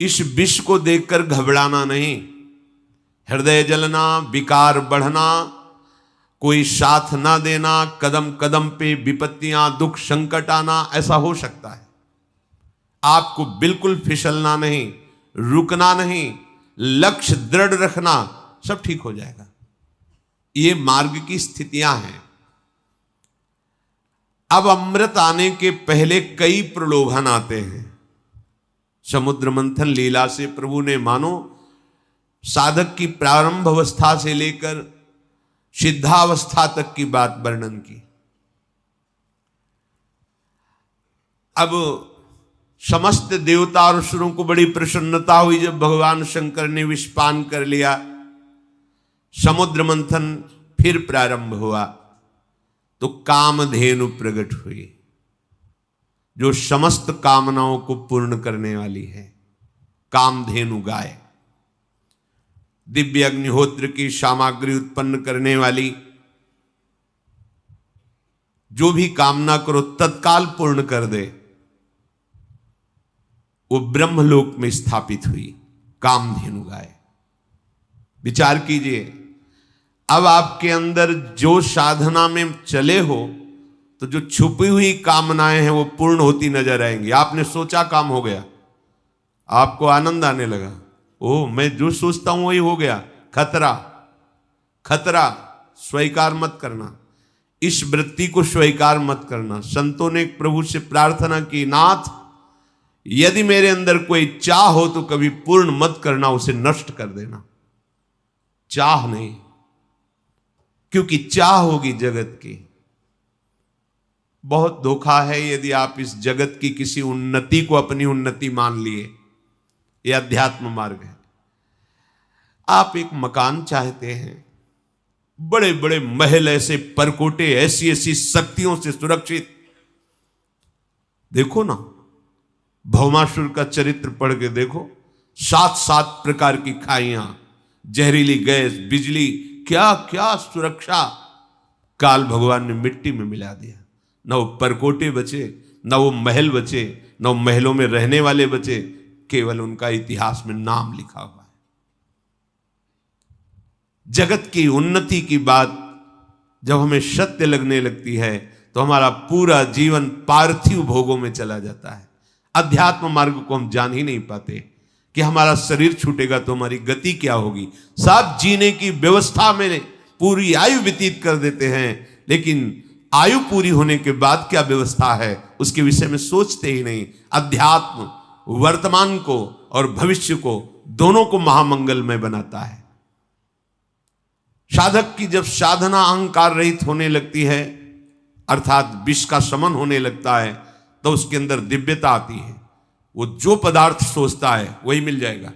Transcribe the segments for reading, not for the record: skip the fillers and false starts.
इस विष को देखकर घबराना नहीं, हृदय जलना, विकार बढ़ना, कोई साथ ना देना, कदम कदम पे विपत्तियां, दुख, संकट आना, ऐसा हो सकता है। आपको बिल्कुल फिसलना नहीं, रुकना नहीं, लक्ष्य दृढ़ रखना, सब ठीक हो जाएगा। ये मार्ग की स्थितियां हैं। अब अमृत आने के पहले कई प्रलोभन आते हैं। समुद्र मंथन लीला से प्रभु ने मानो साधक की प्रारंभ अवस्था से लेकर सिद्धावस्था तक की बात वर्णन की। अब समस्त देवता और असुरों को बड़ी प्रसन्नता हुई जब भगवान शंकर ने विषपान कर लिया। समुद्र मंथन फिर प्रारंभ हुआ तो कामधेनु प्रकट हुई, जो समस्त कामनाओं को पूर्ण करने वाली है। कामधेनु गाय, दिव्य अग्निहोत्र की सामग्री उत्पन्न करने वाली, जो भी कामना करो तत्काल पूर्ण कर दे, वो ब्रह्मलोक में स्थापित हुई कामधेनु गाय। विचार कीजिए, अब आपके अंदर जो साधना में चले हो तो जो छुपी हुई कामनाएं हैं वो पूर्ण होती नजर आएंगी। आपने सोचा काम हो गया, आपको आनंद आने लगा, ओह मैं जो सोचता हूं वही हो गया। खतरा, खतरा स्वीकार मत करना, इस वृत्ति को स्वीकार मत करना। संतों ने प्रभु से प्रार्थना की, नाथ यदि मेरे अंदर कोई चाह हो तो कभी पूर्ण मत करना, उसे नष्ट कर देना। चाह नहीं, क्योंकि चाह होगी जगत की। बहुत धोखा है यदि आप इस जगत की किसी उन्नति को अपनी उन्नति मान लिए। यह अध्यात्म मार्ग है। आप एक मकान चाहते हैं, बड़े बड़े महल, ऐसे परकोटे, ऐसी ऐसी शक्तियों से सुरक्षित। देखो ना, भौमासुर का चरित्र पढ़ के देखो, 7 प्रकार की खाइयां, जहरीली गैस, बिजली, क्या क्या सुरक्षा काल भगवान ने मिट्टी में मिला दिया। न वो परकोटे बचे, न वो महल बचे, न वो महलों में रहने वाले बचे, केवल उनका इतिहास में नाम लिखा हुआ है। जगत की उन्नति की बात जब हमें सत्य लगने लगती है तो हमारा पूरा जीवन पार्थिव भोगों में चला जाता है। अध्यात्म मार्ग को हम जान ही नहीं पाते कि हमारा शरीर छूटेगा तो हमारी गति क्या होगी। सब जीने की व्यवस्था में पूरी आयु व्यतीत कर देते हैं, लेकिन आयु पूरी होने के बाद क्या व्यवस्था है उसके विषय में सोचते ही नहीं। अध्यात्म वर्तमान को और भविष्य को दोनों को महामंगलमय बनाता है। साधक की जब साधना अहंकार रहित होने लगती है, अर्थात विष का शमन होने लगता है, तो उसके अंदर दिव्यता आती है। वो जो पदार्थ सोचता है वही मिल जाएगा,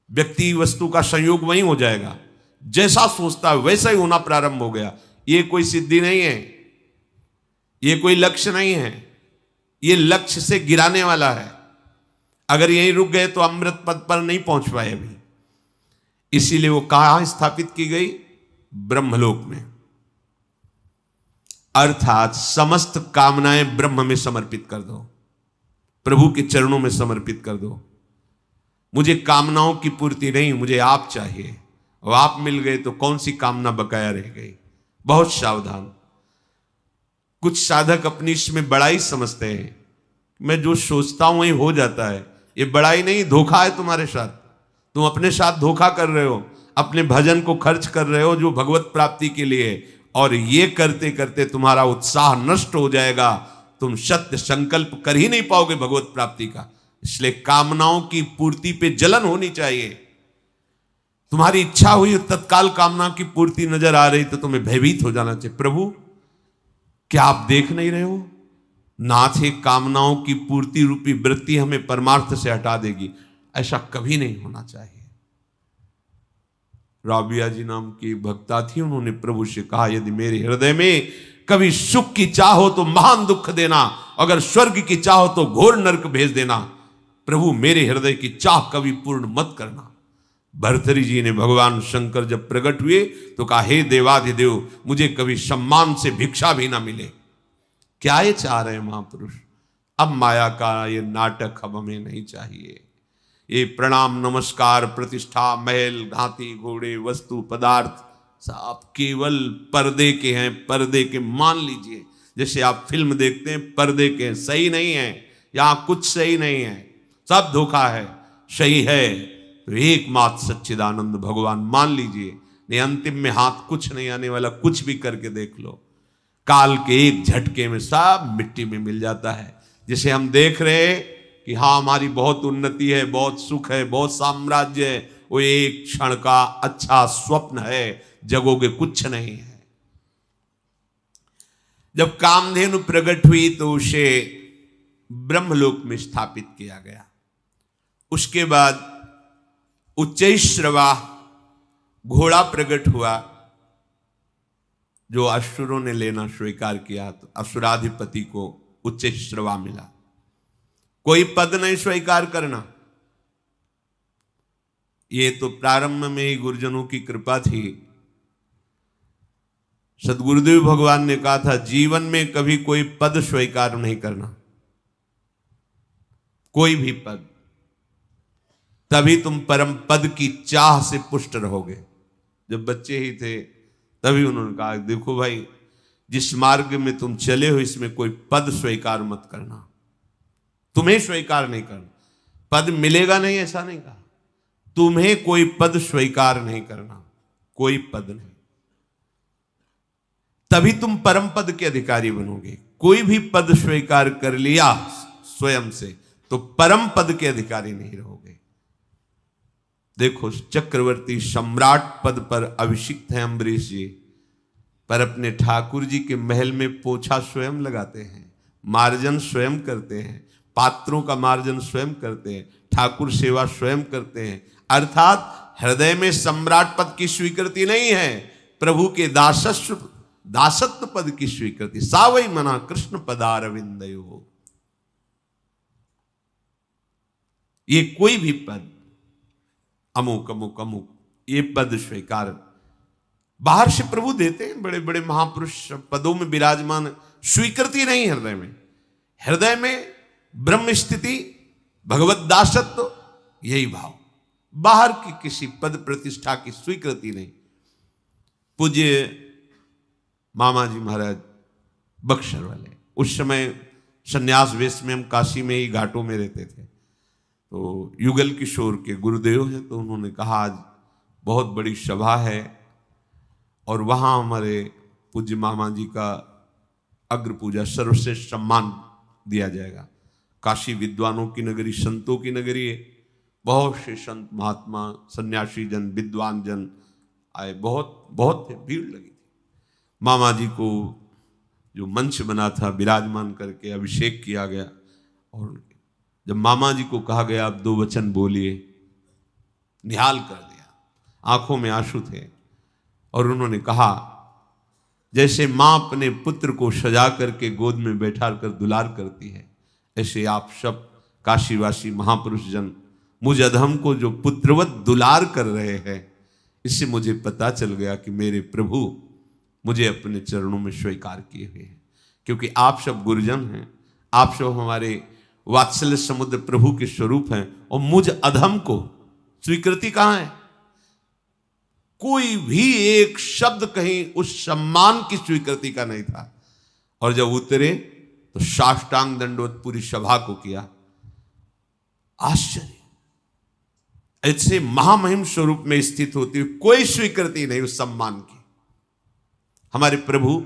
व्यक्ति वस्तु का संयोग वही हो जाएगा। जैसा सोचता है वैसा ही होना प्रारंभ हो गया। ये कोई सिद्धि नहीं है, ये कोई लक्ष्य नहीं है, ये लक्ष्य से गिराने वाला है। अगर यहीं रुक गए तो अमृत पद पर नहीं पहुंच पाए अभी। इसीलिए वो कहां स्थापित की गई? ब्रह्मलोक में। अर्थात समस्त कामनाएं ब्रह्म में समर्पित कर दो, प्रभु के चरणों में समर्पित कर दो। मुझे कामनाओं की पूर्ति नहीं, मुझे आप चाहिए, और आप मिल गए तो कौन सी कामना बकाया रह गई। बहुत सावधान। कुछ साधक अपनी इसमें बड़ाई समझते हैं, मैं जो सोचता हूं वही हो जाता है। ये बड़ाई नहीं, धोखा है तुम्हारे साथ। तुम अपने साथ धोखा कर रहे हो, अपने भजन को खर्च कर रहे हो जो भगवत प्राप्ति के लिए, और ये करते करते तुम्हारा उत्साह नष्ट हो जाएगा। तुम सत्य संकल्प कर ही नहीं पाओगे भगवत प्राप्ति का। इसलिए कामनाओं की पूर्ति पे जलन होनी चाहिए। तुम्हारी इच्छा हुई तत्काल कामना की पूर्ति नजर आ रही तो तुम्हें भयभीत हो जाना चाहिए। प्रभु क्या आप देख नहीं रहे हो? नाथ एक कामनाओं की पूर्ति रूपी वृत्ति हमें परमार्थ से हटा देगी। ऐसा कभी नहीं होना चाहिए। राबिया जी नाम की भक्ता थी, उन्होंने प्रभु से कहा, यदि मेरे हृदय में कभी सुख की चाह हो तो महान दुख देना, अगर स्वर्ग की चाह हो तो घोर नरक भेज देना। प्रभु मेरे हृदय की चाह कभी पूर्ण मत करना। भर्तृहरि जी ने भगवान शंकर जब प्रकट हुए तो कहा, हे देवाधिदेव, मुझे कभी सम्मान से भिक्षा भी ना मिले। क्या ये चाह रहे हैं महापुरुष? अब माया का ये नाटक अब हमें नहीं चाहिए। ये प्रणाम नमस्कार प्रतिष्ठा महल घाती घोड़े वस्तु पदार्थ सब केवल पर्दे के हैं, पर्दे के। मान लीजिए जैसे आप फिल्म देखते हैं, पर्दे के हैं, सही नहीं है, यहाँ कुछ सही नहीं है, सब धोखा है। सही है तो एकमात्र सच्चिदानंद भगवान मान लीजिए, नहीं अंतिम में हाथ कुछ नहीं आने वाला, कुछ भी करके देख लो, काल के एक झटके में सब मिट्टी में मिल जाता है। जिसे हम देख रहे हैं कि हाँ हमारी बहुत उन्नति है, बहुत सुख है, बहुत साम्राज्य है, वो एक क्षण का अच्छा स्वप्न है, जगोगे कुछ नहीं है। जब कामधेनु प्रकट हुई तो उसे ब्रह्मलोक में स्थापित किया गया। उसके बाद उच्चैश्रवा घोड़ा प्रकट हुआ, जो असुरों ने लेना स्वीकार किया, तो असुराधिपति को उच्चैश्रवा मिला। कोई पद नहीं स्वीकार करना, ये तो प्रारंभ में ही गुरुजनों की कृपा थी। सदगुरुदेव भगवान ने कहा था जीवन में कभी कोई पद स्वीकार नहीं करना, कोई भी पद, तभी तुम परम पद की चाह से पुष्ट रहोगे। जब बच्चे ही थे तभी उन्होंने कहा देखो भाई, जिस मार्ग में तुम चले हो इसमें कोई पद स्वीकार मत करना, तुम्हें स्वीकार नहीं करना, पद मिलेगा नहीं ऐसा नहीं कहा, तुम्हें कोई पद स्वीकार नहीं करना, कोई पद नहीं, तभी तुम परम पद के अधिकारी बनोगे। कोई भी पद स्वीकार कर लिया स्वयं से तो परम पद के अधिकारी नहीं रहोगे। देखो चक्रवर्ती सम्राट पद पर अभिषिक्त हैं अम्बरीश जी, पर अपने ठाकुर जी के महल में पोछा स्वयं लगाते हैं, मार्जन स्वयं करते हैं, पात्रों का मार्जन स्वयं करते हैं, ठाकुर सेवा स्वयं करते हैं। अर्थात हृदय में सम्राट पद की स्वीकृति नहीं है, प्रभु के दासत्व पद की स्वीकृति। सावई मना कृष्ण पदारविंदयो, ये कोई भी पद अमुक अमुक अमुक, ये पद स्वीकार बाहर से प्रभु देते हैं, बड़े बड़े महापुरुष पदों में विराजमान, स्वीकृति नहीं हृदय में। हृदय में ब्रह्म स्थिति, भगवत दासत्व, यही भाव, बाहर की किसी पद प्रतिष्ठा की स्वीकृति नहीं। पूज्य मामा जी महाराज बक्सर वाले, उस समय संन्यास वेश में हम काशी में ही घाटों में रहते थे, तो युगल किशोर के गुरुदेव हैं, तो उन्होंने कहा आज बहुत बड़ी सभा है और वहाँ हमारे पूज्य मामा जी का अग्र पूजा सर्वश्रेष्ठ सम्मान दिया जाएगा। काशी विद्वानों की नगरी, संतों की नगरी है, बहुत से संत महात्मा सन्यासी जन विद्वान जन आए, बहुत बहुत भीड़ लगी थी। मामा जी को जो मंच बना था विराजमान करके अभिषेक किया गया, और जब मामा जी को कहा गया आप 2 वचन बोलिए, निहाल कर दिया, आंखों में आंसू थे, और उन्होंने कहा जैसे मां अपने पुत्र को सजा करके गोद में बैठा कर दुलार करती है, ऐसे आप सब काशीवासी महापुरुष जन मुझ अधम को जो पुत्रवत दुलार कर रहे हैं, इससे मुझे पता चल गया कि मेरे प्रभु मुझे अपने चरणों में स्वीकार किए हुए हैं। क्योंकि आप सब गुरुजन हैं, आप सब हमारे वात्सल्य समुद्र प्रभु के स्वरूप हैं, और मुझ अधम को स्वीकृति कहां है? कोई भी एक शब्द कहीं उस सम्मान की स्वीकृति का नहीं था। और जब उतरे तो साष्टांग दंडवत पूरी सभा को किया। आश्चर्य, ऐसे महामहिम स्वरूप में स्थित होती हुई कोई स्वीकृति नहीं उस सम्मान की। हमारे प्रभु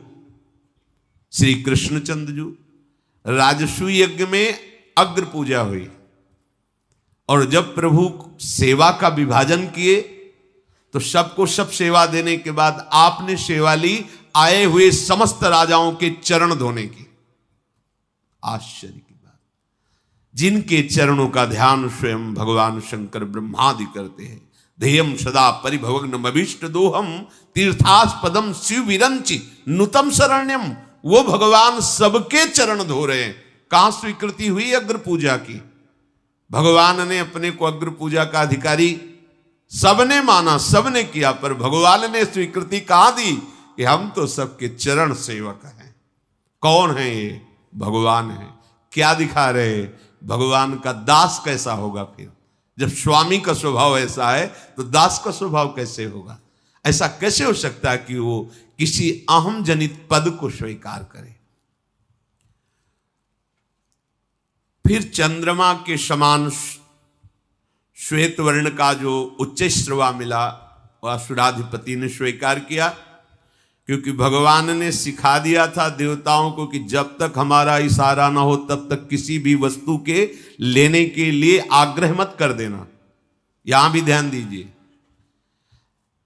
श्री कृष्णचंद्र जी राजसूय यज्ञ में अग्र पूजा हुई, और जब प्रभु सेवा का विभाजन किए तो सबको सब सेवा देने के बाद आपने सेवा ली आए हुए समस्त राजाओं के चरण धोने की। आश्चर्य की बात, जिनके चरणों का ध्यान स्वयं भगवान शंकर ब्रह्मादि करते हैं। ध्येयम सदा परिभवग्नम अभीष्ट दोहम तीर्थास्पदम शिव विरंचि नुतम शरण्यम, वो भगवान सबके चरण धो रहे हैं। कहां स्वीकृति हुई अग्र पूजा की? भगवान ने अपने को अग्र पूजा का अधिकारी सबने माना, सबने किया, पर भगवान ने स्वीकृति कहां दी कि हम तो सबके चरण सेवक हैं। कौन है ये? भगवान है। क्या दिखा रहे? भगवान का दास कैसा होगा? फिर जब स्वामी का स्वभाव ऐसा है तो दास का स्वभाव कैसे होगा? ऐसा कैसे हो सकता है कि वो किसी अहम जनित पद को स्वीकार करे? फिर चंद्रमा के समान श्वेत वर्ण का जो उच्च श्रवा मिला वह असुराधिपति ने स्वीकार किया, क्योंकि भगवान ने सिखा दिया था देवताओं को कि जब तक हमारा इशारा ना हो तब तक किसी भी वस्तु के लेने के लिए आग्रह मत कर देना। यहां भी ध्यान दीजिए,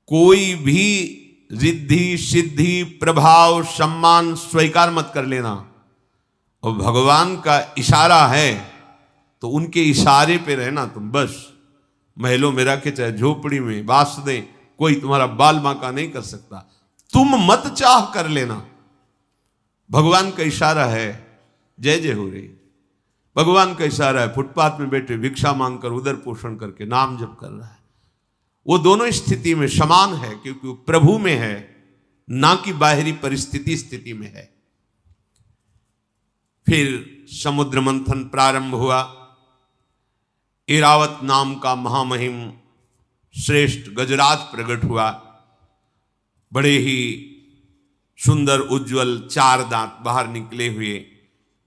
कोई भी रिद्धि सिद्धि प्रभाव सम्मान स्वीकार मत कर लेना। और भगवान का इशारा है तो उनके इशारे पे रहना तुम। बस महलों में रखे चाहे झोपड़ी में बास दें, कोई तुम्हारा बाल बांका नहीं कर सकता। तुम मत चाह कर लेना, भगवान का इशारा है, जय जय हो रही। भगवान का इशारा है, फुटपाथ में बैठे भिक्षा मांगकर उदर पोषण करके नाम जप कर रहा है। वो दोनों स्थिति में समान है, क्योंकि वो प्रभु में है, ना कि बाहरी परिस्थिति स्थिति में है। फिर समुद्र मंथन प्रारंभ हुआ। ऐरावत नाम का महामहिम श्रेष्ठ गजराज प्रकट हुआ। बड़े ही सुंदर उज्जवल 4 दांत बाहर निकले हुए,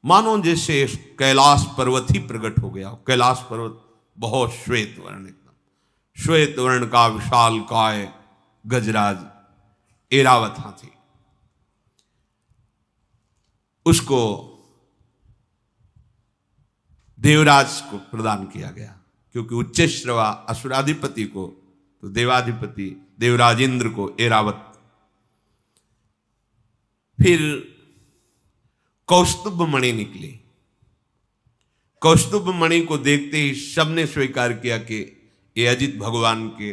मानो जैसे कैलाश पर्वत ही प्रकट हो गया। कैलाश पर्वत बहुत श्वेत वर्ण, एकदम श्वेत वर्ण का विशाल काय गजराज ऐरावत हाथी। उसको देवराज को प्रदान किया गया, क्योंकि उच्च श्रवा असुराधिपति को तो देवाधिपति देवराज इंद्र को ऐरावत। फिर कौस्तुभ मणि निकली। कौस्तुभ मणि को देखते ही सबने स्वीकार किया कि ये अजित भगवान के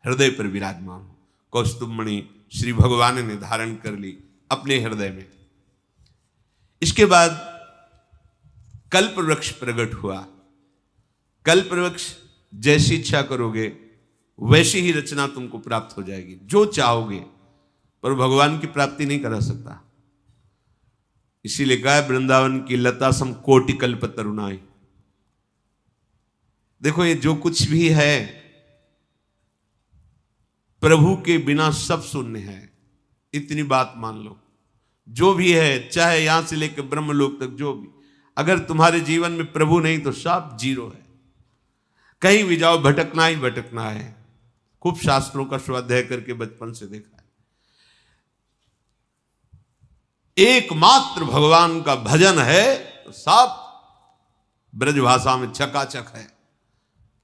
हृदय पर विराजमान हो। कौस्तुभ मणि श्री भगवान ने धारण कर ली अपने हृदय में। इसके बाद कल्प वृक्ष प्रकट हुआ। कल्प वृक्ष जैसी इच्छा करोगे वैसी ही रचना तुमको प्राप्त हो जाएगी, जो चाहोगे, पर भगवान की प्राप्ति नहीं करा सकता। इसीलिए कहा है वृंदावन की लता सम कोटि कल्प तरुणाई। देखो ये जो कुछ भी है प्रभु के बिना सब शून्य है, इतनी बात मान लो। जो भी है, चाहे यहां से लेकर ब्रह्मलोक तक, जो भी, अगर तुम्हारे जीवन में प्रभु नहीं तो सब जीरो है। कहीं भी जाओ भटकना ही भटकना है। खूब शास्त्रों का स्वाध्याय करके बचपन से देखा है। एकमात्र भगवान का भजन है तो सब ब्रज भाषा में चकाचक है।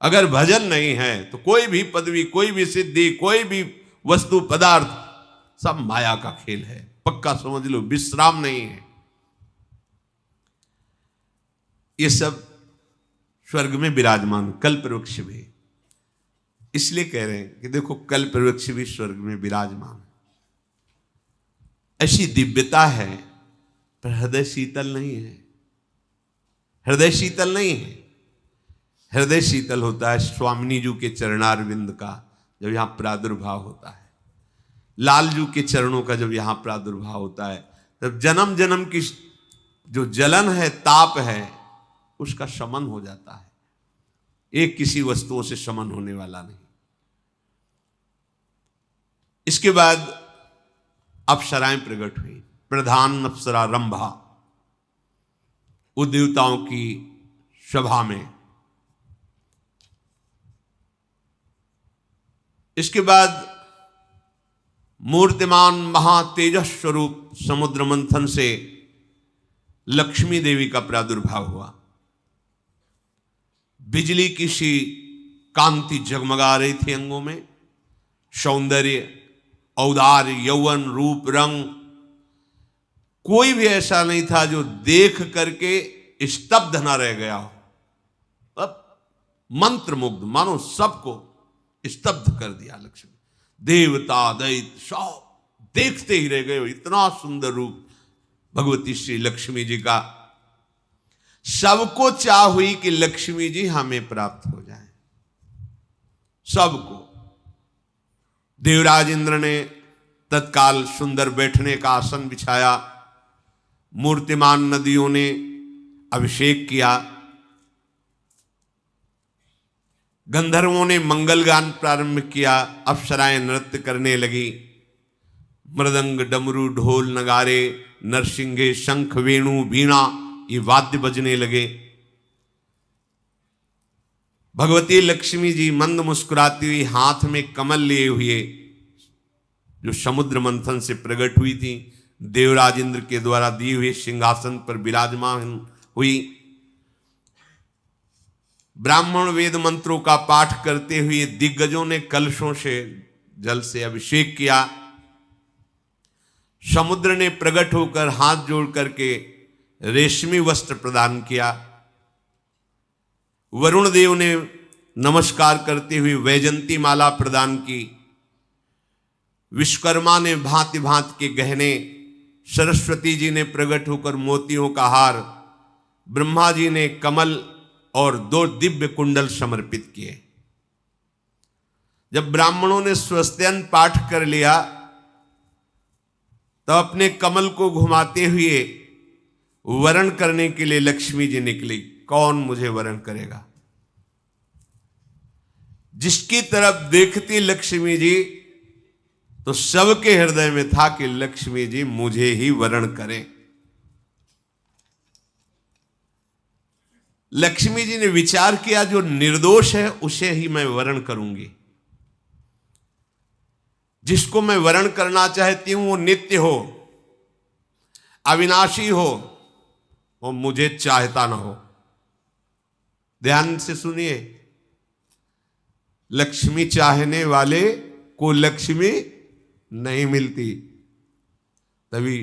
अगर भजन नहीं है तो कोई भी पदवी, कोई भी सिद्धि, कोई भी वस्तु पदार्थ सब माया का खेल है। पक्का समझ लो, विश्राम नहीं है। ये सब स्वर्ग में विराजमान कल्प वृक्ष भी, इसलिए कह रहे हैं कि देखो कल्प वृक्ष भी स्वर्ग में विराजमान। ऐसी दिव्यता है, पर हृदय शीतल नहीं है। हृदय शीतल नहीं है। हृदय शीतल होता है स्वामिनी जी के चरणारविंद का जब यहां प्रादुर्भाव होता है, लालजू के चरणों का जब यहां प्रादुर्भाव होता है, तब जन्म जन्म की जो जलन है, ताप है, उसका शमन हो जाता है। एक किसी वस्तुओं से शमन होने वाला नहीं। इसके बाद अप्सराएं प्रकट हुई। प्रधान अप्सरा रंभा, देवताओं की सभा में। इसके बाद मूर्तिमान महातेजस स्वरूप समुद्र मंथन से लक्ष्मी देवी का प्रादुर्भाव हुआ। बिजली की सी कांति जगमगा रही थी अंगों में। सौंदर्य, औदार्य, यौवन, रूप, रंग, कोई भी ऐसा नहीं था जो देख करके स्तब्ध ना रह गया हो। अब मंत्रमुग्ध, मानो सबको स्तब्ध कर दिया लक्ष्मी। देवता दैत्य सब देखते ही रह गए। इतना सुंदर रूप भगवती श्री लक्ष्मी जी का। सबको चाह हुई कि लक्ष्मी जी हमें प्राप्त हो जाए, सबको। देवराज इंद्र ने तत्काल सुंदर बैठने का आसन बिछाया। मूर्तिमान नदियों ने अभिषेक किया। गंधर्वों ने मंगल गान प्रारंभ किया, अप्सराएं नृत्य करने लगी, मृदंग, डमरू, ढोल, नगारे, नरसिंगे, शंख, वेणु, वीणा ये वाद्य बजने लगे। भगवती लक्ष्मी जी मंद मुस्कुराती हुई हाथ में कमल लिए हुए, जो समुद्र मंथन से प्रकट हुई थी, देवराज इंद्र के द्वारा दिए हुए सिंहासन पर विराजमान हुई। ब्राह्मण वेद मंत्रों का पाठ करते हुए दिग्गजों ने कलशों से जल से अभिषेक किया। समुद्र ने प्रकट होकर हाथ जोड़ करके रेशमी वस्त्र प्रदान किया। वरुण देव ने नमस्कार करते हुए वैजंती माला प्रदान की। विश्वकर्मा ने भांति भांति के गहने, सरस्वती जी ने प्रकट होकर मोतियों का हार, ब्रह्मा जी ने कमल और 2 दिव्य कुंडल समर्पित किए। जब ब्राह्मणों ने स्वस्त्यन पाठ कर लिया तो अपने कमल को घुमाते हुए वरण करने के लिए लक्ष्मी जी निकली। कौन मुझे वरण करेगा? जिसकी तरफ देखती लक्ष्मी जी तो सबके हृदय में था कि लक्ष्मी जी मुझे ही वरण करें। लक्ष्मी जी ने विचार किया जो निर्दोष है उसे ही मैं वरण करूंगी। जिसको मैं वरण करना चाहती हूं वो नित्य हो, अविनाशी हो, वो मुझे चाहता ना हो। ध्यान से सुनिए, लक्ष्मी चाहने वाले को लक्ष्मी नहीं मिलती, तभी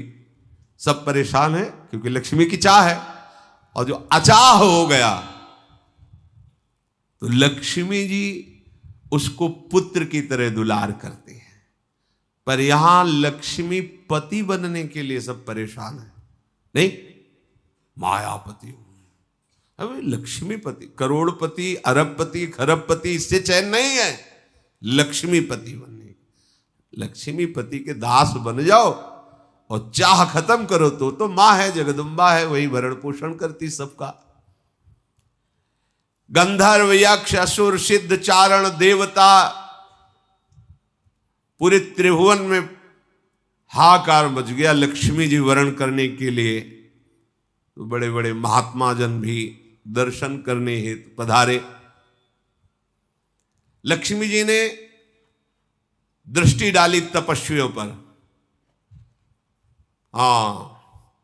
सब परेशान है, क्योंकि लक्ष्मी की चाह है। और जो अचाह हो गया तो लक्ष्मी जी उसको पुत्र की तरह दुलार करती है। पर यहां लक्ष्मी पति बनने के लिए सब परेशान है। नहीं, मायापति, अबे लक्ष्मीपति, करोड़पति, अरबपति, खरबपति, इससे चैन नहीं है। लक्ष्मीपति बनने, लक्ष्मीपति के दास बन जाओ और चाह खत्म करो तो मां है, जगदम्बा है, वही भरण पोषण करती सबका। गंधर्व, यक्ष, असुर, सिद्ध, चारण, देवता, पूरे त्रिभुवन में हाहाकार मच गया लक्ष्मी जी वरण करने के लिए। तो बड़े बड़े महात्मा जन भी दर्शन करने हेतु पधारे। लक्ष्मी जी ने दृष्टि डाली तपस्वियों पर।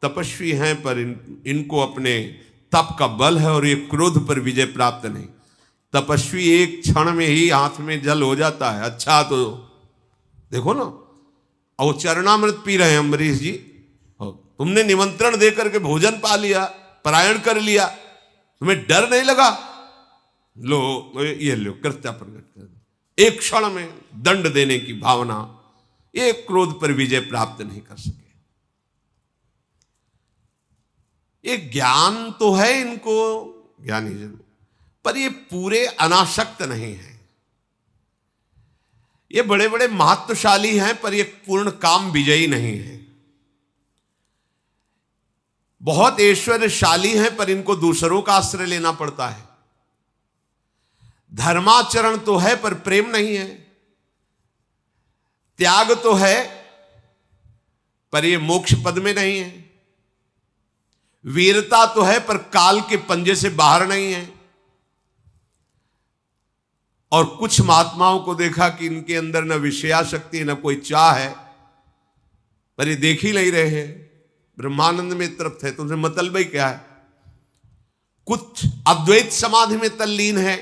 तपस्वी हैं पर इनको अपने तप का बल है और ये क्रोध पर विजय प्राप्त नहीं। तपस्वी एक क्षण में ही हाथ में जल हो जाता है। अच्छा, तो देखो ना, और चरणामृत पी रहे हैं अम्बरीश जी, तुमने निमंत्रण देकर के भोजन पा लिया, परायण कर लिया, तुम्हें डर नहीं लगा? लो ये लो, कृत्या प्रकट कर। एक क्षण में दंड देने की भावना, ये क्रोध पर विजय प्राप्त नहीं कर सके। ये ज्ञान तो है इनको, ज्ञानी जन, पर ये पूरे अनासक्त नहीं है। ये बड़े बड़े महत्वशाली हैं पर ये पूर्ण काम विजयी नहीं है। बहुत ऐश्वर्यशाली हैं पर इनको दूसरों का आश्रय लेना पड़ता है। धर्माचरण तो है पर प्रेम नहीं है। त्याग तो है पर ये मोक्ष पद में नहीं है। वीरता तो है पर काल के पंजे से बाहर नहीं है। और कुछ महात्माओं को देखा कि इनके अंदर न विषयाशक्ति न कोई चाह है, पर ये देख ही नहीं रहे हैं। ब्रह्मानंद में तृप्त है, तुमसे मतलब ही क्या है? कुछ अद्वैत समाधि में तल्लीन है,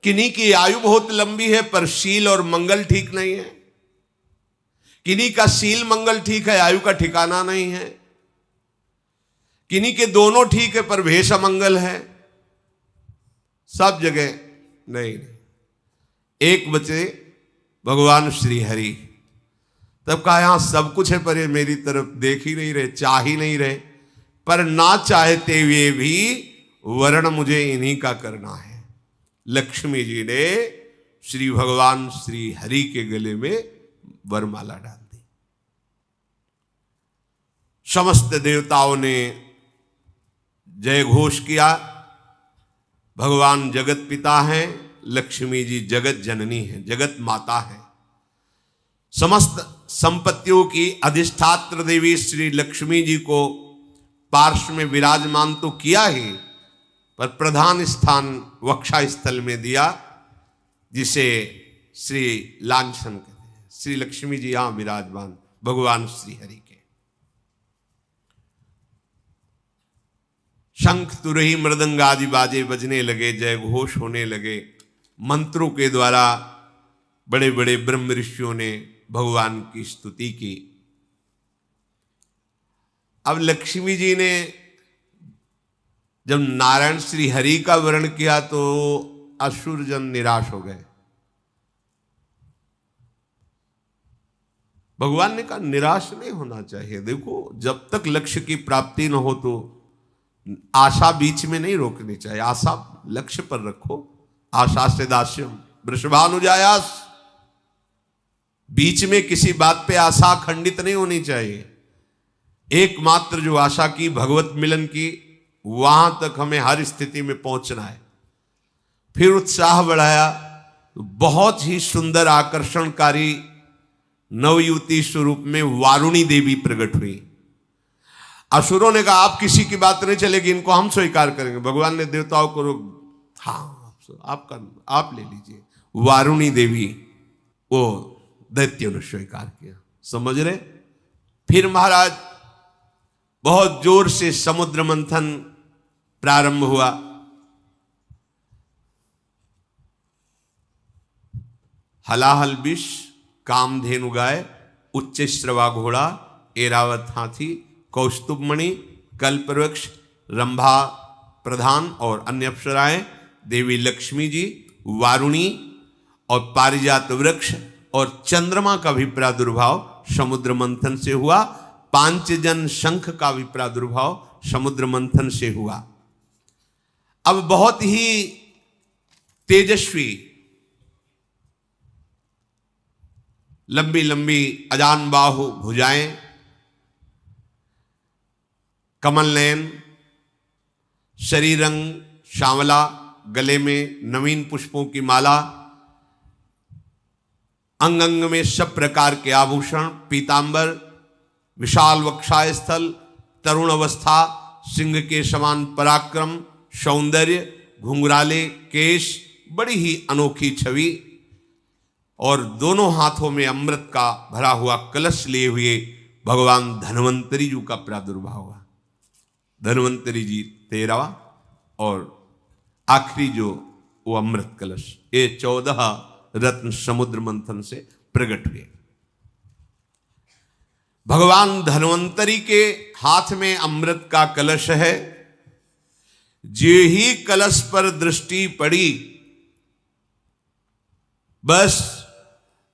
किन्हीं की आयु बहुत लंबी है पर शील और मंगल ठीक नहीं है। किन्हीं का शील मंगल ठीक है, आयु का ठिकाना नहीं है। किन्हीं के दोनों ठीक है पर भेष अमंगल है। सब जगह नहीं। एक बचे भगवान श्री हरि। तब कहा यहां सब कुछ है पर ये मेरी तरफ देख ही नहीं रहे, चाह ही नहीं रहे। पर ना चाहते हुए भी वर्ण मुझे इन्हीं का करना है। लक्ष्मी जी ने श्री भगवान श्री हरि के गले में वरमाला डाल दी। समस्त देवताओं ने जय घोष किया। भगवान जगत पिता हैं, लक्ष्मी जी जगत जननी है, जगत माता है। समस्त संपत्तियों की अधिष्ठात्र देवी श्री लक्ष्मी जी को पार्श्व में विराजमान तो किया ही, पर प्रधान स्थान वक्षा स्थल में दिया, जिसे श्री लांछन कहते हैं। श्री लक्ष्मी जी यहां विराजमान भगवान श्री हरि के। शंख तुरही मृदंग आदि बाजे बजने लगे, जय घोष होने लगे। मंत्रों के द्वारा बड़े बड़े ब्रह्म ऋषियों ने भगवान की स्तुति की। अब लक्ष्मी जी ने जब नारायण श्री हरि का वर्ण किया तो असुर जन निराश हो गए। भगवान ने कहा निराश नहीं होना चाहिए। देखो, जब तक लक्ष्य की प्राप्ति न हो तो आशा बीच में नहीं रोकनी चाहिए। आशा लक्ष्य पर रखो। आशा से दास्यम वृषभानुजायास। बीच में किसी बात पे आशा खंडित नहीं होनी चाहिए। एकमात्र जो आशा की भगवत मिलन की, वहां तक हमें हर स्थिति में पहुंचना है। फिर उत्साह बढ़ाया तो बहुत ही सुंदर आकर्षणकारी नवयुवती स्वरूप में वारुणी देवी प्रकट हुई। असुरों ने कहा आप किसी की बात नहीं चलेगी, इनको हम स्वीकार करेंगे। भगवान ने देवताओं को हाँ आप ले लीजिए। वारुणी देवी वो दैत्यों ने स्वीकार किया। समझ रहे? फिर महाराज बहुत जोर से समुद्र मंथन प्रारंभ हुआ। हलाहल विष, कामधेनु गाय, उच्च श्रवा घोड़ा, एरावत हाथी, कौस्तुभमणि, कल्पवृक्ष, रंभा प्रधान और अन्य अप्सराएं, देवी लक्ष्मी जी, वारुणी और पारिजात वृक्ष और चंद्रमा का भी प्रादुर्भाव समुद्र मंथन से हुआ। पांचजन शंख का भी प्रादुर्भाव समुद्र मंथन से हुआ। अब बहुत ही तेजस्वी लंबी लंबी अजान बाहु भुजाएं, कमल नयन, शरीर रंग श्यामला, गले में नवीन पुष्पों की माला, अंग अंग में सब प्रकार के आभूषण, पीतांबर, विशाल वक्षाय स्थल, तरुण अवस्था, सिंह के समान पराक्रम, सौंदर्य, घुंघराले केश, बड़ी ही अनोखी छवि, और दोनों हाथों में अमृत का भरा हुआ कलश लिए हुए भगवान धन्वंतरी जी का प्रादुर्भाव हुआ। धन्वंतरी जी 13वां और आखिरी जो वो अमृत कलश, ये 14 रत्न समुद्र मंथन से प्रकट हुए। भगवान धन्वंतरी के हाथ में अमृत का कलश है। जे ही कलश पर दृष्टि पड़ी, बस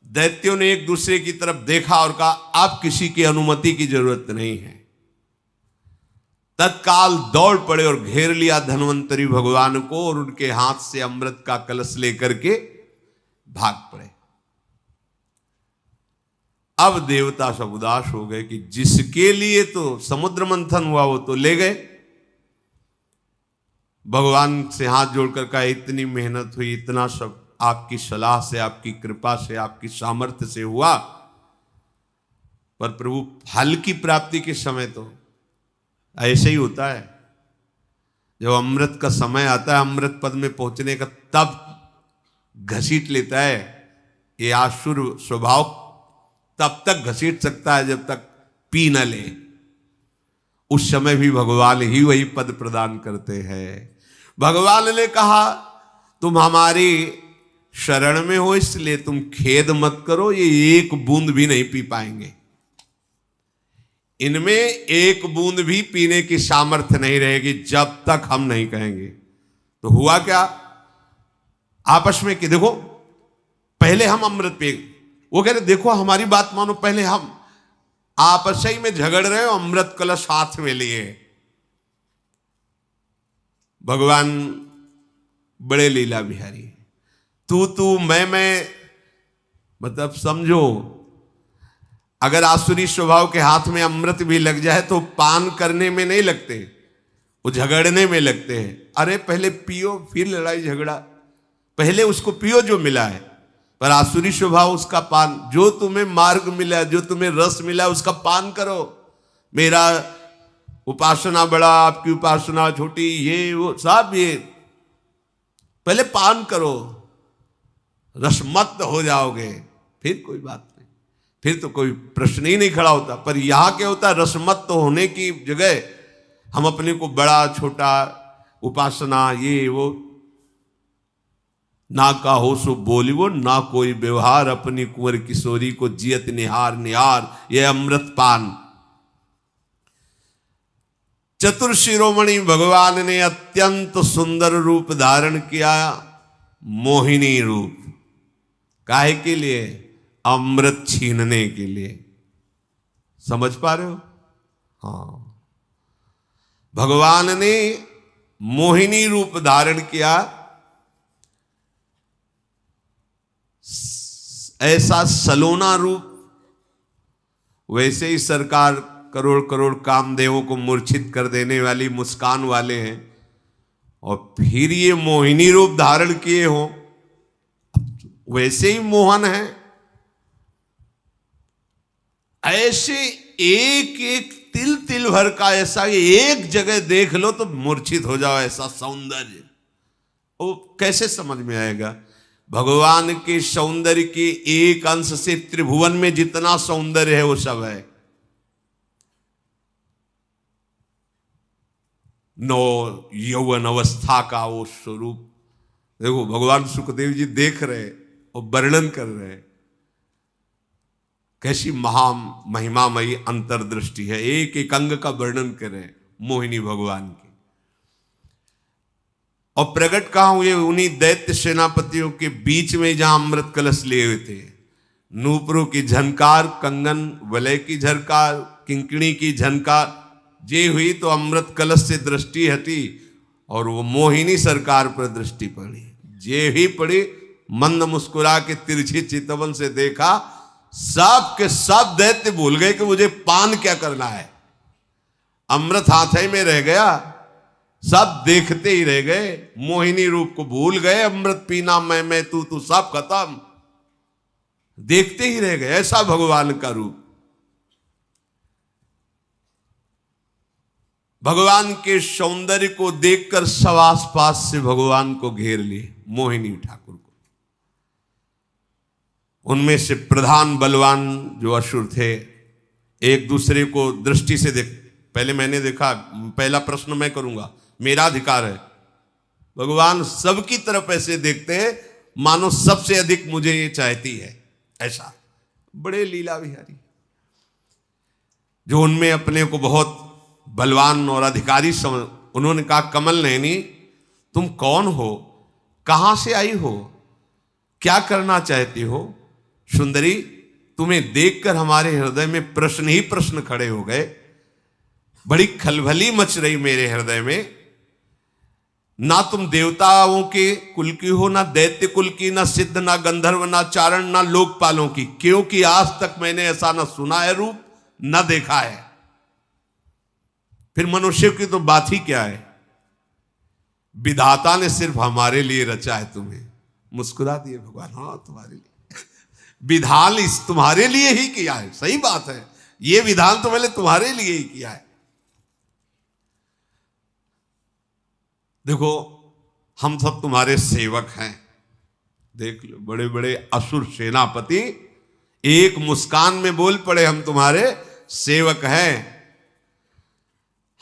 दैत्यों ने एक दूसरे की तरफ देखा और कहा आप किसी की अनुमति की जरूरत नहीं है। तत्काल दौड़ पड़े और घेर लिया धन्वंतरी भगवान को और उनके हाथ से अमृत का कलश लेकर के भाग पड़े। अब देवता सब उदास हो गए कि जिसके लिए तो समुद्र मंथन हुआ वो तो ले गए। भगवान से हाथ जोड़कर कहा इतनी मेहनत हुई, इतना सब आपकी सलाह से, आपकी कृपा से, आपकी सामर्थ्य से हुआ, पर प्रभु फल की प्राप्ति के समय तो ऐसे ही होता है। जब अमृत का समय आता है, अमृत पद में पहुंचने का, तब घसीट लेता है। ये आसुर स्वभाव तब तक घसीट सकता है जब तक पी न ले। उस समय भी भगवान ही वही पद प्रदान करते हैं। भगवान ने कहा तुम हमारी शरण में हो, इसलिए तुम खेद मत करो, ये एक बूंद भी नहीं पी पाएंगे। इनमें एक बूंद भी पीने की सामर्थ्य नहीं रहेगी जब तक हम नहीं कहेंगे। तो हुआ क्या, आपस में कि देखो पहले हम अमृत पे, वो कह रहे देखो हमारी बात मानो, पहले हम आपस ही में झगड़ रहे हो, अमृत कलश हाथ में लिए। भगवान बड़े लीला बिहारी, तू मैं, मतलब समझो अगर आसुरी स्वभाव के हाथ में अमृत भी लग जाए तो पान करने में नहीं लगते, वो झगड़ने में लगते हैं। अरे पहले पियो फिर लड़ाई झगड़ा, पहले उसको पियो जो मिला है। पर आसुरी स्वभाव उसका पान, जो तुम्हें मार्ग मिला, जो तुम्हें रस मिला उसका पान करो। मेरा उपासना बड़ा, आपकी उपासना छोटी, ये वो सब, ये पहले पान करो, रसमत्त हो जाओगे, फिर कोई बात नहीं, फिर तो कोई प्रश्न ही नहीं खड़ा होता। पर यहां क्या होता है, रसमत्त होने की जगह हम अपने को बड़ा छोटा, उपासना ये वो, ना का हो सो बोलिवो, ना कोई व्यवहार, अपनी कुंवर किशोरी को जियत निहार निहार, ये अमृत पान। चतुर शिरोमणि भगवान ने अत्यंत सुंदर रूप धारण किया, मोहिनी रूप। काहे के लिए? अमृत छीनने के लिए। समझ पा रहे हो? हाँ, भगवान ने मोहिनी रूप धारण किया, ऐसा सलोना रूप। वैसे ही सरकार करोड़ करोड़ कामदेवों को मूर्छित कर देने वाली मुस्कान वाले हैं, और फिर ये मोहिनी रूप धारण किए हो, वैसे ही मोहन है। ऐसे एक एक तिल तिल भर का, ऐसा एक जगह देख लो तो मूर्छित हो जाओ, ऐसा सौंदर्य। वो कैसे समझ में आएगा? भगवान के सौंदर्य के एक अंश से त्रिभुवन में जितना सौंदर्य है वो सब है। नौ यौवन अवस्था का वो स्वरूप देखो, भगवान सुखदेव जी देख रहे और वर्णन कर रहे, कैसी महा महिमामयी अंतर्दृष्टि है। एक एक अंग का वर्णन कर रहे मोहिनी भगवान की। और प्रकट कहां हुए? उन्हीं दैत्य सेनापतियों के बीच में जहां अमृत कलश लिए हुए थे। नूपुरों की झनकार, कंगन वलय की झनकार, किंकणी की झनकार जे हुई तो अमृत कलश से दृष्टि हटी और वो मोहिनी सरकार पर दृष्टि पड़ी। जे ही पड़ी, मंद मुस्कुरा के तिरछी चितवन से देखा, सब के सब दैत्य भूल गए कि मुझे पान क्या करना है। अमृत हाथ ही में रह गया, सब देखते ही रह गए, मोहिनी रूप को भूल गए। अमृत पीना मैं तू सब खत्म, देखते ही रह गए। ऐसा भगवान का रूप। भगवान के सौंदर्य को देखकर सब आसपास से भगवान को घेर लिए, मोहिनी ठाकुर को। उनमें से प्रधान बलवान जो असुर थे, एक दूसरे को दृष्टि से देख, पहले मैंने देखा, पहला प्रश्न मैं करूंगा, मेरा अधिकार है। भगवान सबकी तरफ ऐसे देखते हैं मानो सबसे अधिक मुझे ये चाहती है, ऐसा। बड़े लीला विहारी, जो उनमें अपने को बहुत बलवान और अधिकारी समझ। उन्होंने कहा, कमल नयनी तुम कौन हो, कहां से आई हो, क्या करना चाहती हो? सुंदरी, तुम्हें देखकर हमारे हृदय में प्रश्न ही प्रश्न खड़े हो गए। बड़ी खलबली मच रही मेरे हृदय में। ना तुम देवताओं के कुल की हो, ना दैत्य कुल की, ना सिद्ध, ना गंधर्व, ना चारण, ना लोकपालों की, क्योंकि आज तक मैंने ऐसा ना सुना है रूप, ना देखा है। फिर मनुष्य की तो बात ही क्या है, विधाता ने सिर्फ हमारे लिए रचा है तुम्हें। मुस्कुरा दिए भगवान, हाँ तुम्हारे लिए विधान इस तुम्हारे लिए ही किया है। सही बात है, ये विधान तो मैंने तुम्हारे लिए ही किया है। देखो, हम सब तुम्हारे सेवक हैं। देख लो, बड़े बड़े असुर सेनापति एक मुस्कान में बोल पड़े, हम तुम्हारे सेवक हैं।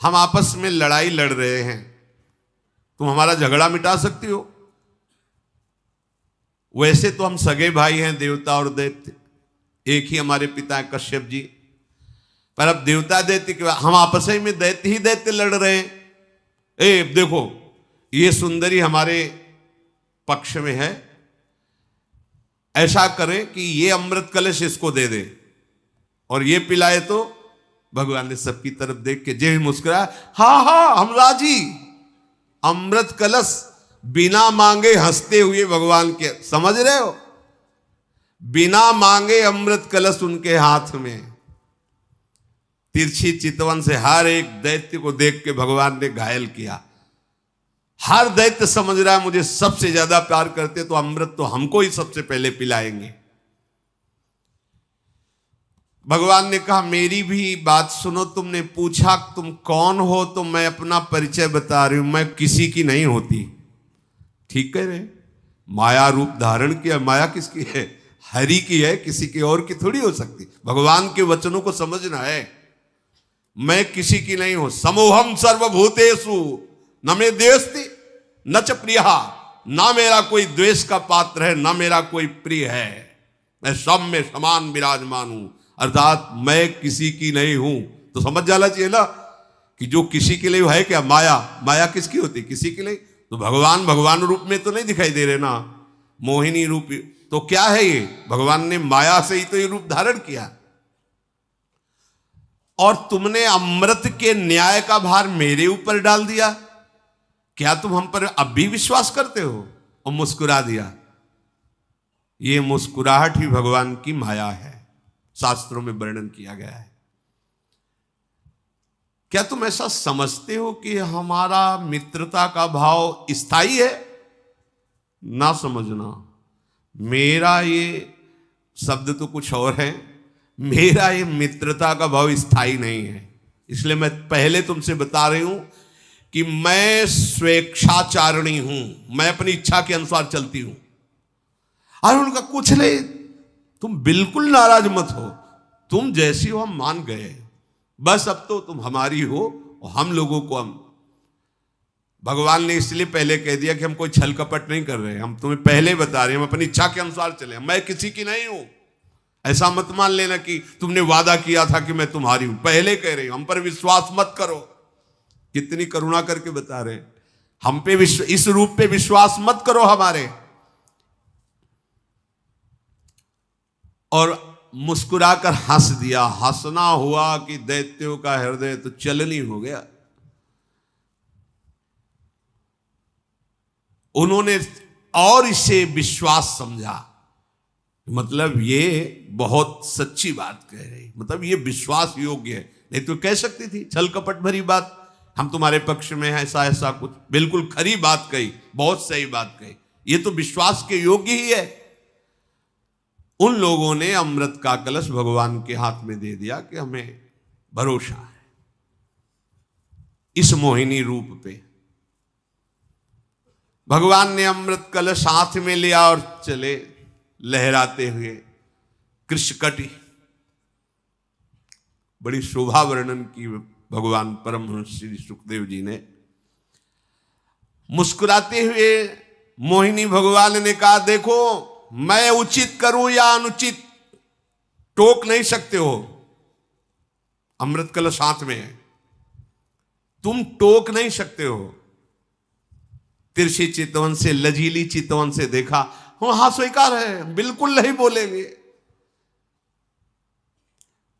हम आपस में लड़ाई लड़ रहे हैं, तुम हमारा झगड़ा मिटा सकती हो? वैसे तो हम सगे भाई हैं, देवता और दैत्य, एक ही हमारे पिता हैं कश्यप जी। पर अब देवता दैत्य के बाद हम आपस में दैत्य ही दैत्य लड़ रहे हैं। ए देखो, ये सुंदरी हमारे पक्ष में है, ऐसा करें कि ये अमृत कलश इसको दे दे और ये पिलाए तो। भगवान ने सबकी तरफ देख के जे मुस्कुराया, हाँ हाँ हम राजी। अमृत कलश बिना मांगे हंसते हुए भगवान के, समझ रहे हो, बिना मांगे अमृत कलश उनके हाथ में। तिरछी चितवन से हर एक दैत्य को देख के भगवान ने घायल किया। हर दैत्य समझ रहा है मुझे सबसे ज्यादा प्यार करते तो अमृत तो हमको ही सबसे पहले पिलाएंगे। भगवान ने कहा मेरी भी बात सुनो, तुमने पूछा तुम कौन हो तो मैं अपना परिचय बता रही हूं, मैं किसी की नहीं होती। ठीक कह रहे, माया रूप धारण किया, माया किसकी है? हरि की है, किसी की और की थोड़ी हो सकती। भगवान के वचनों को समझना है। मैं किसी की नहीं हूं। समूहम सर्वभूतेषु न मे द्वेष्टि न च प्रियः, ना मेरा कोई द्वेष का पात्र है ना मेरा कोई प्रिय है, मैं सब में समान विराजमान हूं। अर्थात मैं किसी की नहीं हूं। तो समझ जाना चाहिए ना कि जो किसी के लिए है क्या? माया। माया किसकी होती? किसी के लिए। तो भगवान भगवान रूप में तो नहीं दिखाई दे रहे ना, मोहिनी रूप। तो क्या है ये? भगवान ने माया से ही तो ये रूप धारण किया। और तुमने अमृत के न्याय का भार मेरे ऊपर डाल दिया। क्या तुम हम पर अब भी विश्वास करते हो? और मुस्कुरा दिया। ये मुस्कुराहट ही भगवान की माया है, शास्त्रों में वर्णन किया गया है। क्या तुम ऐसा समझते हो कि हमारा मित्रता का भाव स्थायी है? ना समझना। मेरा ये शब्द तो कुछ और है। मेरा ये मित्रता का भाव स्थायी नहीं है। इसलिए मैं पहले तुमसे बता रही हूं कि मैं स्वेच्छाचारिणी हूं, मैं अपनी इच्छा के अनुसार चलती हूं। और उनका कुछ नहीं, तुम बिल्कुल नाराज मत हो, तुम जैसी हो हम मान गए, बस अब तो तुम हमारी हो और हम लोगों को हम। भगवान ने इसलिए पहले कह दिया कि हम कोई छल कपट नहीं कर रहे, हम तुम्हें पहले बता रहे हैं हम अपनी इच्छा के अनुसार चले, मैं किसी की नहीं हूं। ऐसा मत मान लेना कि तुमने वादा किया था कि मैं तुम्हारी हूं, पहले कह रही हूं, हम पर विश्वास मत करो। कितनी करुणा करके बता रहे, हम पे इस रूप पे विश्वास मत करो हमारे। और मुस्कुराकर हंस दिया। हंसना हुआ कि दैत्यों का हृदय तो चलनी हो गया। उन्होंने और इसे विश्वास समझा, मतलब ये बहुत सच्ची बात कह रही, मतलब ये विश्वास योग्य है। नहीं तो कह सकती थी छल कपट भरी बात, हम तुम्हारे पक्ष में हैं, ऐसा ऐसा कुछ। बिल्कुल खरी बात कही, बहुत सही बात कही, ये तो विश्वास के योग्य ही है। उन लोगों ने अमृत का कलश भगवान के हाथ में दे दिया कि हमें भरोसा है इस मोहिनी रूप पे। भगवान ने अमृत कलश हाथ में लिया और चले लहराते हुए। कृष्णकटी, बड़ी शोभा वर्णन की भगवान परमहंस श्री सुखदेव जी ने। मुस्कुराते हुए मोहिनी भगवान ने कहा, देखो मैं उचित करूं या अनुचित टोक नहीं सकते हो। अमृत कलश हाथ में है, तुम टोक नहीं सकते हो। तिरछी चितवन से, लजीली चितवन से देखा, हाँ स्वीकार है, बिल्कुल नहीं बोलेंगे।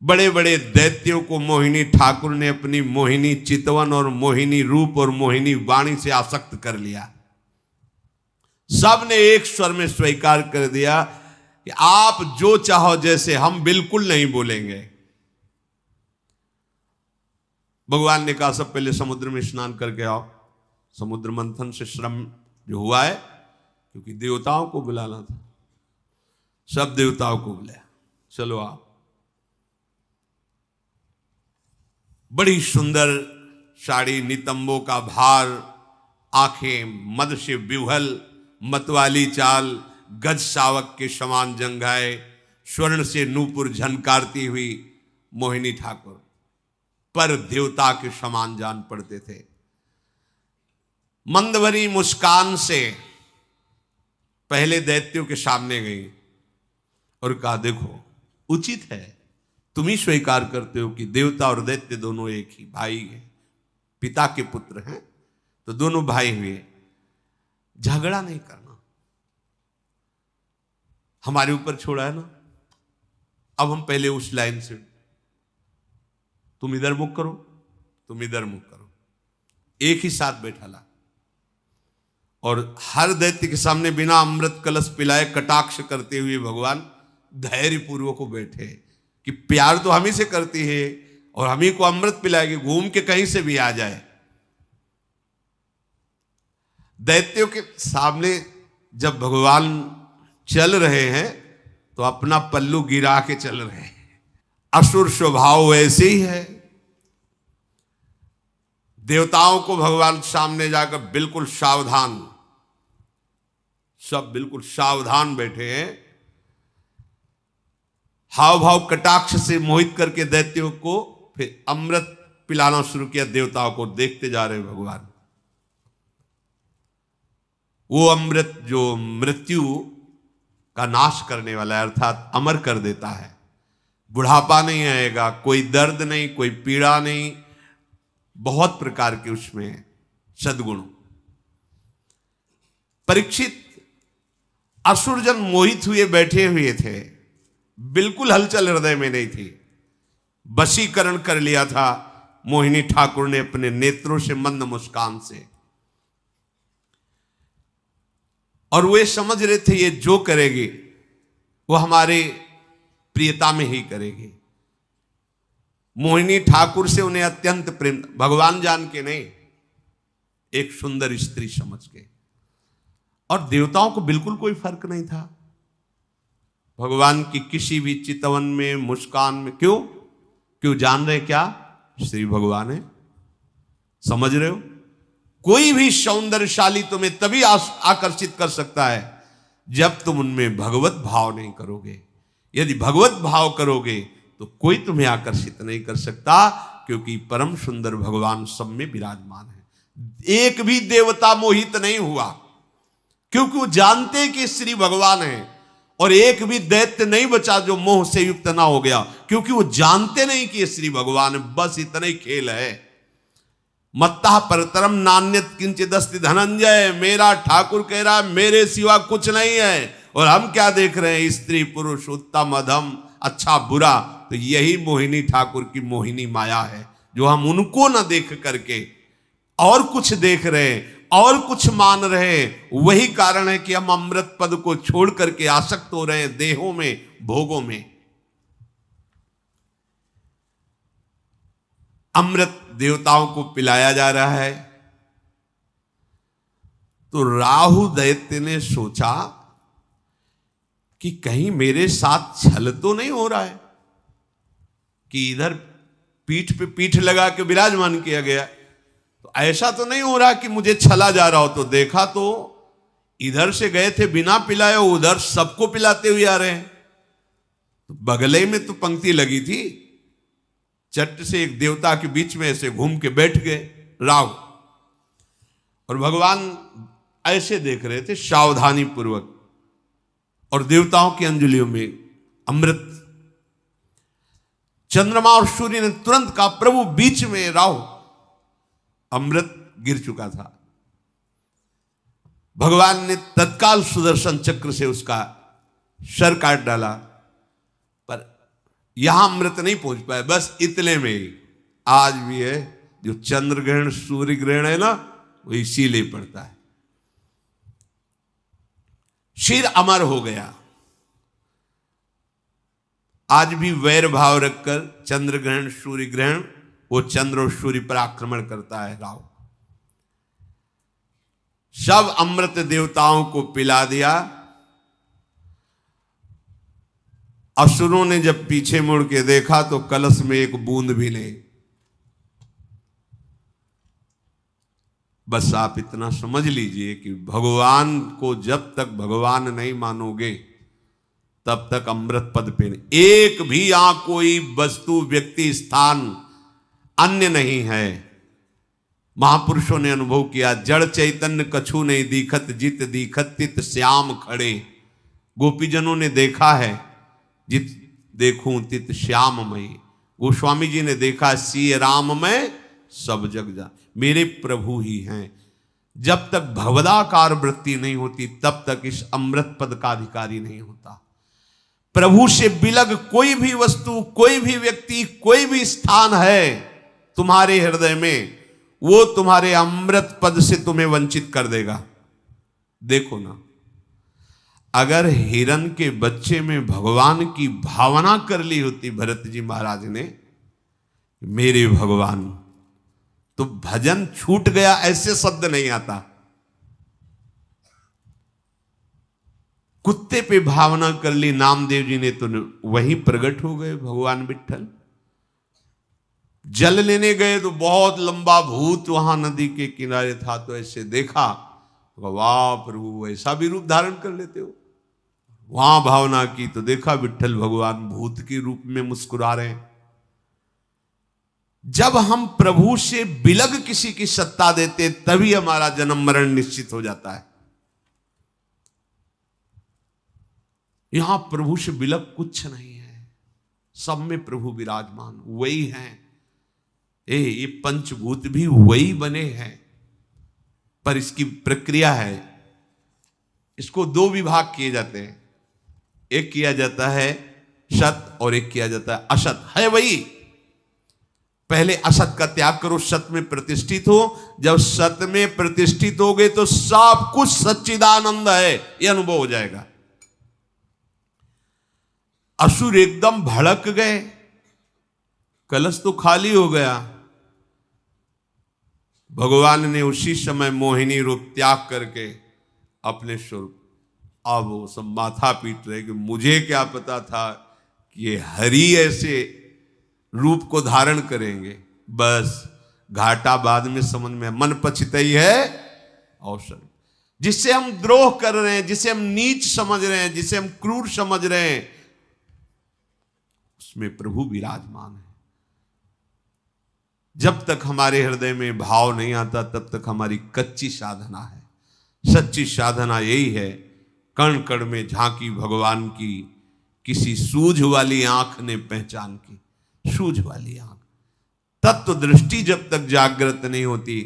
बड़े बड़े दैत्यों को मोहिनी ठाकुर ने अपनी मोहिनी चितवन और मोहिनी रूप और मोहिनी वाणी से आसक्त कर लिया। सब ने एक स्वर में स्वीकार कर दिया कि आप जो चाहो जैसे, हम बिल्कुल नहीं बोलेंगे। भगवान ने कहा सब पहले समुद्र में स्नान करके आओ। समुद्र मंथन से श्रम जो हुआ है, क्योंकि देवताओं को बुलाना था, सब देवताओं को बुलाया, चलो आओ। बड़ी सुंदर साड़ी, नितंबों का भार, आंखें मद से विह्वल, मतवाली चाल, गज शावक के समान जंघाए, स्वर्ण से नूपुर झनकारती हुई मोहिनी ठाकुर पर देवता के समान जान पड़ते थे। मंदभरी मुस्कान से पहले दैत्यों के सामने गई और कहा, देखो उचित है, तुम ही स्वीकार करते हो कि देवता और दैत्य दोनों एक ही भाई हैं, पिता के पुत्र हैं, तो दोनों भाई हुए, झगड़ा नहीं करना। हमारे ऊपर छोड़ा है ना, अब हम पहले उस लाइन से, तुम इधर मुख करो, तुम इधर मुख करो, एक ही साथ बैठा ला। और हर दैत्य के सामने बिना अमृत कलश पिलाए कटाक्ष करते हुए भगवान धैर्य पूर्वक बैठे कि प्यार तो हम ही से करती है और हम ही को अमृत पिलाएगी, घूम के कहीं से भी आ जाए। दैत्यों के सामने जब भगवान चल रहे हैं तो अपना पल्लू गिरा के चल रहे हैं। असुर स्वभाव वैसे ही है। देवताओं को भगवान सामने जाकर बिल्कुल सावधान, सब बिल्कुल सावधान बैठे हैं। हाव भाव कटाक्ष से मोहित करके दैत्यों को फिर अमृत पिलाना शुरू किया। देवताओं को देखते जा रहे भगवान। वो अमृत जो मृत्यु का नाश करने वाला है, अर्थात अमर कर देता है। बुढ़ापा नहीं आएगा, कोई दर्द नहीं, कोई पीड़ा नहीं, बहुत प्रकार के उसमें सद्गुण। परीक्षित असुरजन मोहित हुए बैठे हुए थे, बिल्कुल हलचल हृदय में नहीं थी। वशीकरण कर लिया था मोहिनी ठाकुर ने अपने नेत्रों से, मंद मुस्कान से। और वे समझ रहे थे ये जो करेगी वो हमारे प्रियता में ही करेगी। मोहिनी ठाकुर से उन्हें अत्यंत प्रेम, भगवान जान के नहीं, एक सुंदर स्त्री समझ के। और देवताओं को बिल्कुल कोई फर्क नहीं था भगवान की किसी भी चितवन में, मुस्कान में। क्यों जान रहे क्या श्री भगवान है, समझ रहे हो? कोई भी सौंदर्यशाली तुम्हें तभी आकर्षित कर सकता है जब तुम उनमें भगवत भाव नहीं करोगे। यदि भगवत भाव करोगे तो कोई तुम्हें आकर्षित नहीं कर सकता, क्योंकि परम सुंदर भगवान सब में विराजमान है। एक भी देवता मोहित नहीं हुआ, क्योंकि वो जानते कि श्री भगवान है। और एक भी दैत्य नहीं बचा जो मोह से युक्त ना हो गया, क्योंकि वो जानते नहीं कि ये श्री भगवान है। बस इतना ही खेल है। मत्ता परतरम नान्यत किंचित अस्ति धनंजय। मेरा ठाकुर कह रहा है मेरे सिवा कुछ नहीं है, और हम क्या देख रहे हैं? स्त्री पुरुष, उत्तम अधम, अच्छा बुरा। तो यही मोहिनी ठाकुर की मोहिनी माया है, जो हम उनको न देख करके और कुछ देख रहे हैं और कुछ मान रहे हैं। वही कारण है कि हम अमृत पद को छोड़ करके आसक्त हो रहे हैं देहों में, भोगों में। अमृत देवताओं को पिलाया जा रहा है। तो राहु दैत्य ने सोचा कि कहीं मेरे साथ छल तो नहीं हो रहा है, कि इधर पीठ पे पीठ लगा के विराजमान किया गया, तो ऐसा तो नहीं हो रहा कि मुझे छला जा रहा हो। तो देखा तो इधर से गए थे बिना पिलाए, उधर सबको पिलाते हुए आ रहे हैं। तो बगले में तो पंक्ति लगी थी, चट से एक देवता के बीच में ऐसे घूम के बैठ गए राहु, और भगवान ऐसे देख रहे थे सावधानी पूर्वक। और देवताओं की अंजलियों में अमृत, चंद्रमा और सूर्य ने तुरंत कहा प्रभु बीच में राहु। अमृत गिर चुका था। भगवान ने तत्काल सुदर्शन चक्र से उसका सर काट डाला, पर यहां अमृत नहीं पहुंच पाया। बस इतने में ही आज भी है, जो चंद्र ग्रहण सूर्य ग्रहण है ना, वो इसीलिए पड़ता है। सिर अमर हो गया। आज भी वैर भाव रखकर चंद्र ग्रहण सूर्य ग्रहण, वो चंद्र और सूर्य पर आक्रमण करता है राहु। सब अमृत देवताओं को पिला दिया। असुरों ने जब पीछे मुड़ के देखा तो कलश में एक बूंद भी नहीं। बस आप इतना समझ लीजिए कि भगवान को जब तक भगवान नहीं मानोगे तब तक अमृत पद पे नहीं। एक भी यहां कोई वस्तु, व्यक्ति, स्थान अन्य नहीं है। महापुरुषों ने अनुभव किया, जड़ चैतन्य कछु नहीं दिखत, जित दिखत तित श्याम खड़े। गोपीजनों ने देखा है, जित देखूं तित श्याममयी। गोस्वामी जी ने देखा, सी राम में सब जग जा, मेरे प्रभु ही हैं। जब तक भवदाकार वृत्ति नहीं होती तब तक इस अमृत पद का अधिकारी नहीं होता। प्रभु से बिलग कोई भी वस्तु, कोई भी व्यक्ति, कोई भी स्थान है तुम्हारे हृदय में, वो तुम्हारे अमृत पद से तुम्हें वंचित कर देगा। देखो ना, अगर हिरण के बच्चे में भगवान की भावना कर ली होती भरत जी महाराज ने, मेरे भगवान। तो भजन छूट गया ऐसे शब्द नहीं आता। कुत्ते पे भावना कर ली नामदेव जी ने तो वही प्रकट हो गए भगवान विट्ठल। जल लेने गए तो बहुत लंबा भूत वहां नदी के किनारे था, तो ऐसे देखा, वाह प्रभु ऐसा भी रूप धारण कर लेते हो। वहां भावना की तो देखा विट्ठल भगवान भूत के रूप में मुस्कुरा रहे हैं। जब हम प्रभु से बिलग किसी की सत्ता देते तभी हमारा जन्म मरण निश्चित हो जाता है। यहां प्रभु से बिलग कुछ नहीं है, सब में प्रभु विराजमान वही हैं। ये पंचभूत भी वही बने हैं, पर इसकी प्रक्रिया है। इसको दो विभाग किए जाते हैं, एक किया जाता है सत और एक किया जाता है असत। है वही, पहले असत का त्याग करो, सत में प्रतिष्ठित हो। जब सत में प्रतिष्ठित हो गए तो सब कुछ सच्चिदानंद है, यह अनुभव हो जाएगा। असुर एकदम भड़क गए, कलश तो खाली हो गया। भगवान ने उसी समय मोहिनी रूप त्याग करके अपने स्वरूप, अब वो सब माथा पीट रहे कि मुझे क्या पता था कि ये हरि ऐसे रूप को धारण करेंगे। बस घाटा बाद में समझ में, मन पछताई है अवसर। जिससे हम द्रोह कर रहे हैं, जिसे हम नीच समझ रहे हैं, जिसे हम क्रूर समझ रहे हैं, उसमें प्रभु विराजमान है। जब तक हमारे हृदय में भाव नहीं आता तब तक हमारी कच्ची साधना है। सच्ची साधना यही है, कण कण में झांकी भगवान की, किसी सूझ वाली आंख ने पहचान की। सूझ वाली आंख, तत्व दृष्टि जब तक जागृत नहीं होती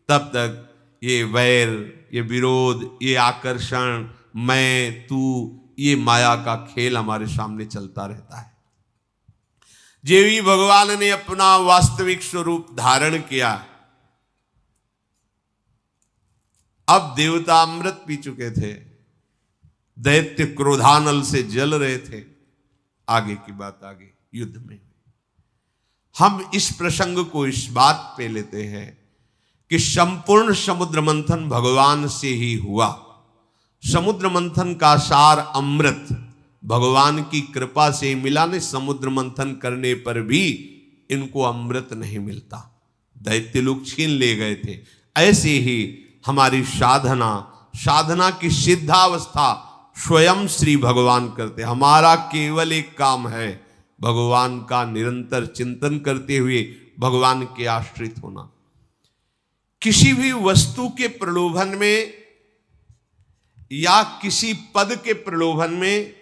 तब तक ये वैर, ये विरोध, ये आकर्षण, मैं तू, ये माया का खेल हमारे सामने चलता रहता है। जेवी भगवान ने अपना वास्तविक स्वरूप धारण किया, अब देवता अमृत पी चुके थे, दैत्य क्रोधानल से जल रहे थे। आगे की बात आगे युद्ध में हम इस प्रसंग को इस बात पे लेते हैं कि संपूर्ण समुद्र मंथन भगवान से ही हुआ। समुद्र मंथन का सार अमृत भगवान की कृपा से ही मिला। ने समुद्र मंथन करने पर भी इनको अमृत नहीं मिलता, दैत्य लोग छीन ले गए थे। ऐसे ही हमारी साधना की सिद्धावस्था स्वयं श्री भगवान करते। हमारा केवल एक काम है, भगवान का निरंतर चिंतन करते हुए भगवान के आश्रित होना। किसी भी वस्तु के प्रलोभन में या किसी पद के प्रलोभन में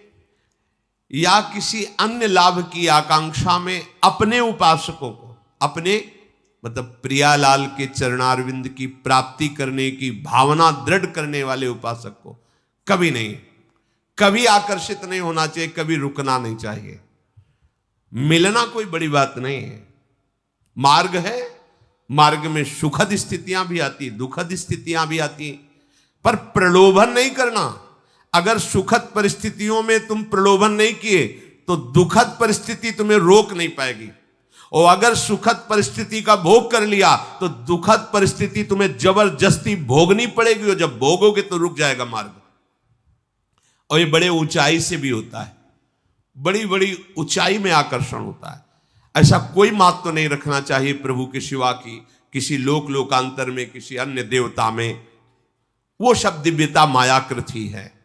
या किसी अन्य लाभ की आकांक्षा में अपने उपासकों को, अपने मतलब प्रियालाल के चरणारविंद की प्राप्ति करने की भावना दृढ़ करने वाले उपासक को कभी आकर्षित नहीं होना चाहिए, कभी रुकना नहीं चाहिए। मिलना कोई बड़ी बात नहीं है, मार्ग है, मार्ग में सुखद स्थितियां भी आती, दुखद स्थितियां भी आती, पर प्रलोभन नहीं करना। अगर सुखद परिस्थितियों में तुम प्रलोभन नहीं किए तो दुखद परिस्थिति तुम्हें रोक नहीं पाएगी, और अगर सुखद परिस्थिति का भोग कर लिया तो दुखद परिस्थिति तुम्हें जबरदस्ती भोगनी पड़ेगी, और जब भोगोगे तो रुक जाएगा मार्ग। और ये बड़े ऊंचाई से भी होता है, बड़ी बड़ी ऊंचाई में आकर्षण होता है। ऐसा कोई मात तो नहीं रखना चाहिए प्रभु के सिवा की किसी लोकांतर में, किसी अन्य देवता में। वो सब दिव्यता मायाकृत ही है।